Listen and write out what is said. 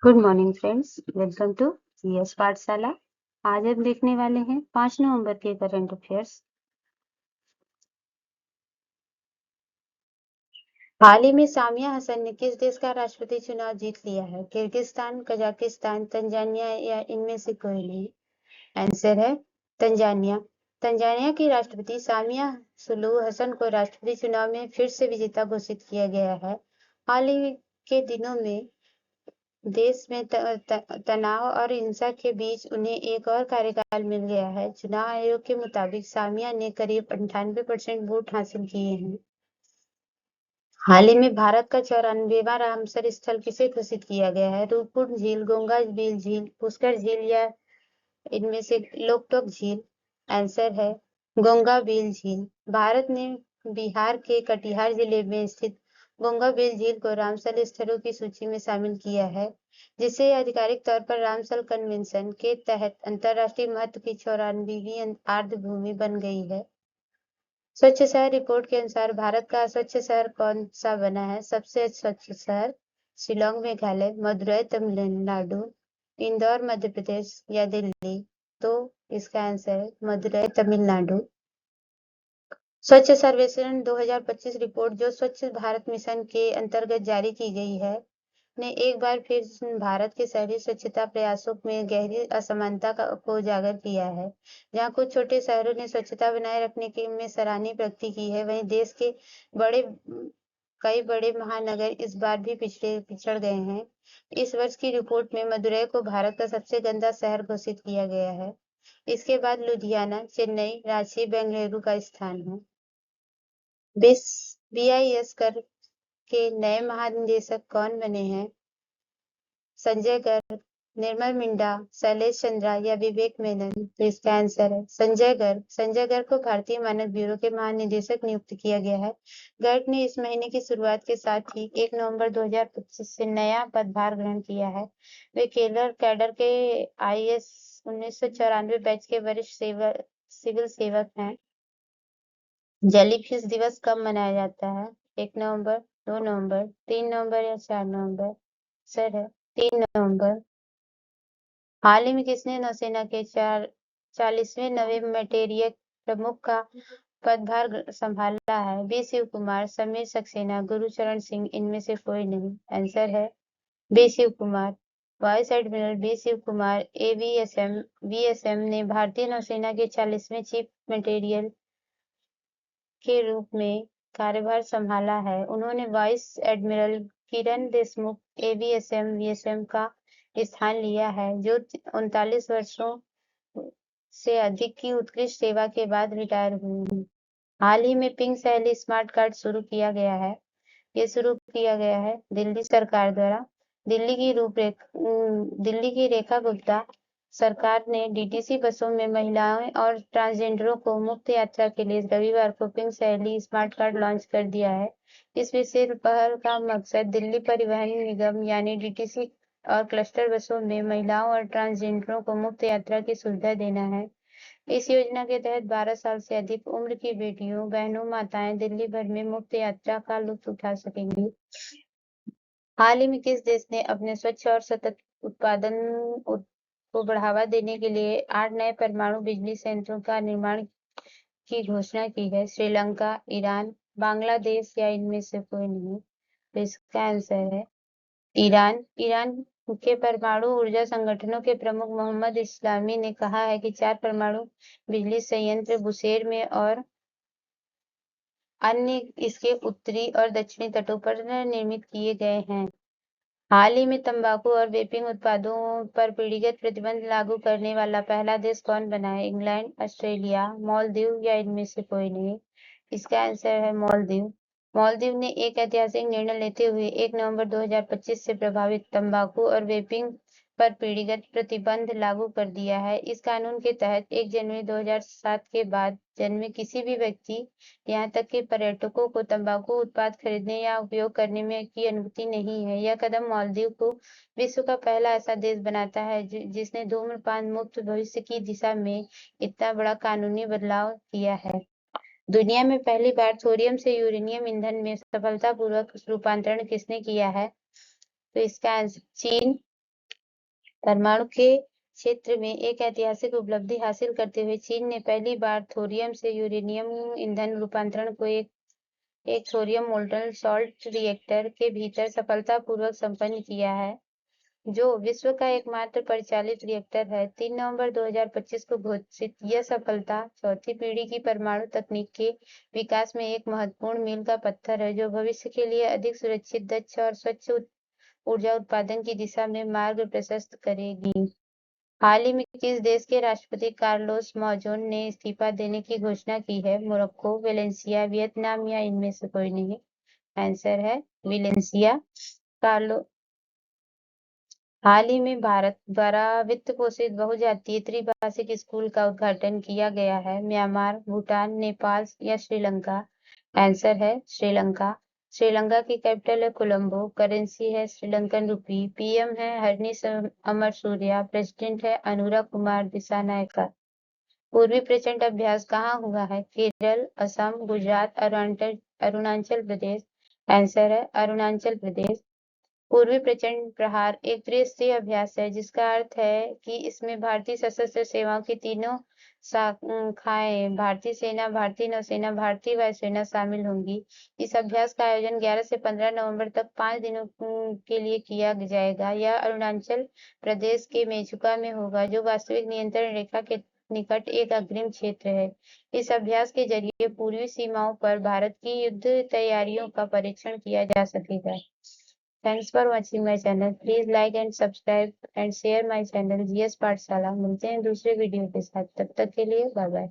Good morning friends, welcome to GS Pathshala. आज हम देखने वाले हैं 5 नवंबर के करंट अफेयर्स। हाल ही में सामिया हसन ने किस देश का राष्ट्रपति चुनाव जीत लिया है? किर्गिस्तान, कजाकिस्तान, तंजानिया या इनमें से कोई नहीं? आंसर है तंजानिया। तंजानिया की राष्ट्रपति सामिया सुलूहु हसन को राष्ट्रपति चुनाव में फिर से विजेता घोषित किया गया है। हाल ही के दिनों में देश में तनाव और हिंसा के बीच उन्हें एक और कार्यकाल मिल गया है। चुनाव आयोग के मुताबिक सामिया ने करीब 98% वोट हासिल किए हैं। हाल ही में भारत का 94वां रामसर स्थल किसे घोषित किया गया है? रूपकुंड झील, गंगा बिल झील, पुष्कर झील या इनमें से लोकटोक झील? आंसर है गंगा बिल झील। भारत ने बिहार के कटिहार जिले में स्थित गंगा बिल झील को रामसर स्थलों की सूची में शामिल किया है, जिससे आधिकारिक तौर पर रामसर कन्वेंशन के तहत अंतर्राष्ट्रीय महत्व की 94वीं आर्द्रभूमि बन गई है। स्वच्छ शहर रिपोर्ट के अनुसार भारत का स्वच्छ शहर कौन सा बना है? सबसे स्वच्छ शहर शिलोंग मेघालय, मदुरई तमिलनाडु, इंदौर मध्य प्रदेश या दिल्ली? तो इसका आंसर है मदुरई तमिलनाडु। स्वच्छ सर्वेक्षण 2025 रिपोर्ट, जो स्वच्छ भारत मिशन के अंतर्गत जारी की गई है, ने एक बार फिर भारत के शहरी स्वच्छता प्रयासों में गहरी असमानता को उजागर किया है। जहां कुछ छोटे शहरों ने स्वच्छता बनाए रखने के में सराहनीय प्रगति की है, वहीं देश के कई बड़े महानगर इस बार भी पिछड़ गए हैं। इस वर्ष की रिपोर्ट में मदुरई को भारत का सबसे गंदा शहर घोषित किया गया है। इसके बाद लुधियाना, चेन्नई, रांची, बेंगलुरु का स्थान है। BIS कर के नए महानिदेशक कौन बने हैं? संजय गर्ग, निर्मल मिंडा, शैलेश चंद्रा या विवेक मेनन? तो इसका आंसर है संजय गर्ग। संजय गर्ग को भारतीय मानक ब्यूरो के महानिदेशक नियुक्त किया गया है। गर्ग ने इस महीने की शुरुआत के साथ ही 1 नवंबर 2025 से नया पदभार ग्रहण किया है। वे कैडर के IAS 1994 बैच के वरिष्ठ सिविल सेवक हैं। जेलीफिश दिवस कब मनाया जाता है? 1 नवंबर, 2 नवंबर, 3 नवंबर या 4 नवंबर? सर है 3 नवंबर। हाल ही में किसने नौसेना के 40वें नवे मेटेरियल प्रमुख का पदभार संभाला है? बी शिव कुमार, समीर सक्सेना, गुरुचरण सिंह, इनमें से कोई नहीं? आंसर है B Shiv Kumar. Vice admiral B Shiv Kumar VSM ने भारतीय नौसेना के 40वें चीफ मेटेरियल के रूप में कार्यभार संभाला है। उन्होंने vice admiral Kiran Deshmukh VSM का स्थान लिया है, जो 39 वर्षों से अधिक की उत्कृष्ट सेवा के बाद रिटायर हुए हैं। हाल ही में पिंक सहेली स्मार्ट कार्ड शुरू किया गया है। ये शुरू किया गया है दिल्ली सरकार द्वारा। दिल्ली की रेखा गुप्ता सरकार ने DTC बसों में महिलाओं और ट्रांसजेंडरों को मुफ्त यात्रा के लिए रविवार को पिंक सहेली स्मार्ट कार्ड लॉन्च कर दिया है। इस विशेष पहल का मकसद दिल्ली परिवहन निगम यानी DTC और क्लस्टर बसों में महिलाओं और ट्रांसजेंडरों को मुफ्त यात्रा की सुविधा देना है। इस योजना के तहत 12 साल से अधिक उम्र की बेटियों, बहनों, माताएं दिल्ली भर में मुफ्त यात्रा का लुत्फ उठा सकेंगी। हाल ही में किस देश ने अपने स्वच्छ और सतत उत्पादन को बढ़ावा देने के लिए 8 नए परमाणु बिजली संयंत्रों का निर्माण की घोषणा की है? श्रीलंका, ईरान, बांग्लादेश या इनमें से कोई नहीं? तो इसका आंसर है ईरान। ईरान के परमाणु ऊर्जा संगठनों के प्रमुख मोहम्मद इस्लामी ने कहा है कि 4 परमाणु बिजली संयंत्र बुशेर में और अन्य इसके उत्तरी और दक्षिणी तटों पर निर्मित किए गए हैं। हाल ही में तंबाकू और वेपिंग उत्पादों पर पीढ़ीगत प्रतिबंध लागू करने वाला पहला देश कौन बना है? इंग्लैंड, ऑस्ट्रेलिया, मालदीव या इनमें से कोई नहीं? इसका आंसर है मालदीव। मालदीव ने एक ऐतिहासिक निर्णय लेते हुए 1 नवंबर 2025 से प्रभावित तंबाकू और वेपिंग पर पीढ़ीगत प्रतिबंध लागू कर दिया है। इस कानून के तहत 1 जनवरी 2007 के बाद जन्मे किसी भी व्यक्ति, यहाँ तक कि पर्यटकों को तंबाकू उत्पाद खरीदने या उपयोग करने में की अनुमति नहीं है। यह कदम मालदीव को विश्व का पहला ऐसा देश बनाता है जिसने धूम्रपान मुक्त भविष्य की दिशा में इतना बड़ा कानूनी बदलाव किया है। दुनिया में पहली बार थोरियम से यूरेनियम ईंधन में सफलतापूर्वक रूपांतरण किसने किया है? तो इसका आंसर चीन। परमाणु के क्षेत्र में एक ऐतिहासिक उपलब्धि हासिल करते हुए चीन ने पहली बार थोरियम से यूरेनियम ईंधन रूपांतरण को एक थोरियम मोल्टन सॉल्ट रिएक्टर के भीतर सफलतापूर्वक संपन्न किया है, जो विश्व का एकमात्र परिचालित रिएक्टर है। 3 नवंबर 2025 को घोषित यह सफलता चौथी पीढ़ी की परमाणु तकनीक के विकास में एक महत्वपूर्ण मील का पत्थर है, जो भविष्य के लिए अधिक सुरक्षित, दक्ष और स्वच्छ ऊर्जा उत्पादन की दिशा में मार्ग प्रशस्त करेगी। हाल ही में किस देश के राष्ट्रपति कार्लोस मौजोन ने इस्तीफा देने की घोषणा की है? मोरक्को, वेलेंसिया, वियतनाम या इनमें से कोई नहीं? आंसर है वेलेंसिया। कार्लो हाल ही में भारत द्वारा वित्त पोषित बहुजातीय त्रिभाषिक स्कूल का उद्घाटन किया गया है। म्यांमार, भूटान, नेपाल या श्रीलंका? आंसर है श्रीलंका। श्रीलंका की कैपिटल है कोलंबो। करेंसी है श्रीलंकन रुपी। पीएम है हरनीश अमरसूरिया। प्रेसिडेंट है अनुरा कुमार दिसानायका। पूर्वी प्रचंड अभ्यास कहाँ हुआ है? केरल, असम, गुजरात, अरुणाचल प्रदेश? आंसर है अरुणाचल प्रदेश। पूर्वी प्रचंड प्रहार एक त्रिस्तरीय अभ्यास है, जिसका अर्थ है कि इसमें भारतीय सशस्त्र सेनाओं की तीनों शाखाएं भारतीय सेना, भारतीय नौसेना, भारतीय वायुसेना शामिल होंगी। इस अभ्यास का आयोजन 11 से 15 नवंबर तक 5 दिनों के लिए किया जाएगा। यह अरुणाचल प्रदेश के मेचुका में होगा, जो वास्तविक नियंत्रण रेखा के निकट एक अग्रिम क्षेत्र है। इस अभ्यास के जरिए पूर्वी सीमाओं पर भारत की युद्ध तैयारियों का परीक्षण किया जा सकेगा। Thanks for watching my channel. Please like and subscribe and share my channel GS पाठशाला। मिलते हैं दूसरे वीडियो के साथ, तब तक के लिए बाय बाय।